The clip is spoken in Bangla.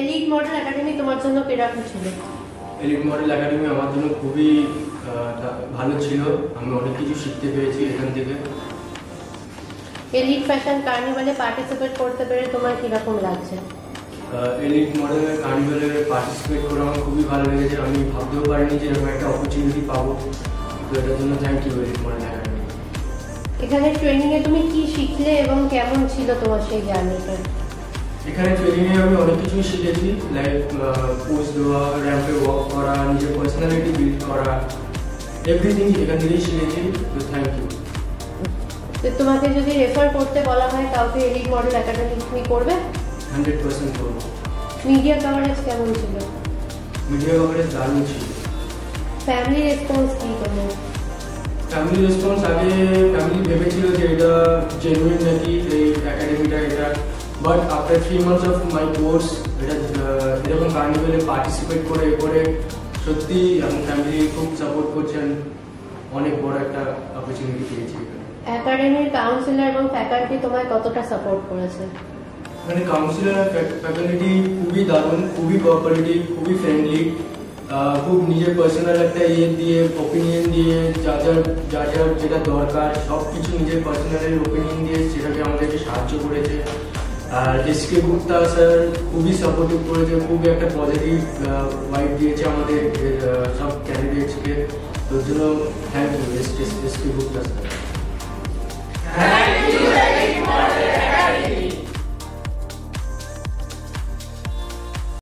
এলিট মডেল একাডেমি তোমার জন্য কিরকম ছিল? এলিট মডেল একাডেমি আমার জন্য খুবই ভালো ছিল। আমি অনেক কিছু শিখতে পেরেছি এখান থেকে। এলিট ফ্যাশন কার্নিভালে পার্টিসিপেট করতে পেরে তোমার কিরকম লাগছে? এলিট মডেলের কার্নিভালে পার্টিসিপেট করে আমার খুবই ভালো লেগেছে। আমি ভাবতেও পারিনি যে এরকম একটা অপরচুনিটি পাবো। তো এটার জন্য thank you elite model academy. এখানে ট্রেনিংয়ে তুমি কি শিখলে এবং কেমন ছিল তোমার সেই জার্নিটা? এখানে ট্রেনিংয়ে আমি অনেক কিছুই শিখেছি, লাইক পোজ দেওয়া, র্যাম্পে ওয়াক করা, নিজের পার্সোনালিটি বিল্ড করা, এভরিথিং এখান থেকেই শিখেছি। তো থ্যাংক ইউ। তো তোমাকে যদি রেফার করতে বলা হয় কাউকে এলিট মডেল একাডেমি, তুমি করবে? 100% করবো। মিডিয়া কভারেজ কেমন ছিল? মিডিয়া কভারেজ দারুণ ছিল। ফ্যামিলি রেসপন্স কি তোমার? ফ্যামিলি রেসপন্স, আগে ফ্যামিলি ভেবেছিল যে এটা জেনুইন নাকি এই একাডেমিটা, এটা but after 3 months of my course এটা এরকম কার্নিভালে পার্টিসিপেট করে সত্যি এখন ফ্যামিলি খুব সাপোর্ট করছেন। অনেক বড় একটা অপরচুনিটি পেয়েছি এখানে। একাডেমির কাউন্সিলর এবং ফ্যাকাল্টি তোমায় কতটা সাপোর্ট করেছে? মানে কাউন্সিলর আর ফ্যাকাল্টি খুবই দারুণ, খুবই কোঅপারেটিভ, খুবই ফ্রেন্ডলি, খুব নিজের পার্সোনাল একটা দিয়ে ওপিনিয়ন দিয়ে যা যেটা দরকার সব কিছু নিজের পার্সোনাল ওপিনিয়ন দিয়ে সেটাকে আমাদেরকে সাহায্য করেছে। আর এসকে গুপ্তা স্যার খুবই সাপোর্টিভ করেছে, খুবই একটা পজিটিভ ভাইব দিয়েছে আমাদের সব ক্যান্ডিডেটসকে। তোর জন্য thank you SK Gupta sir.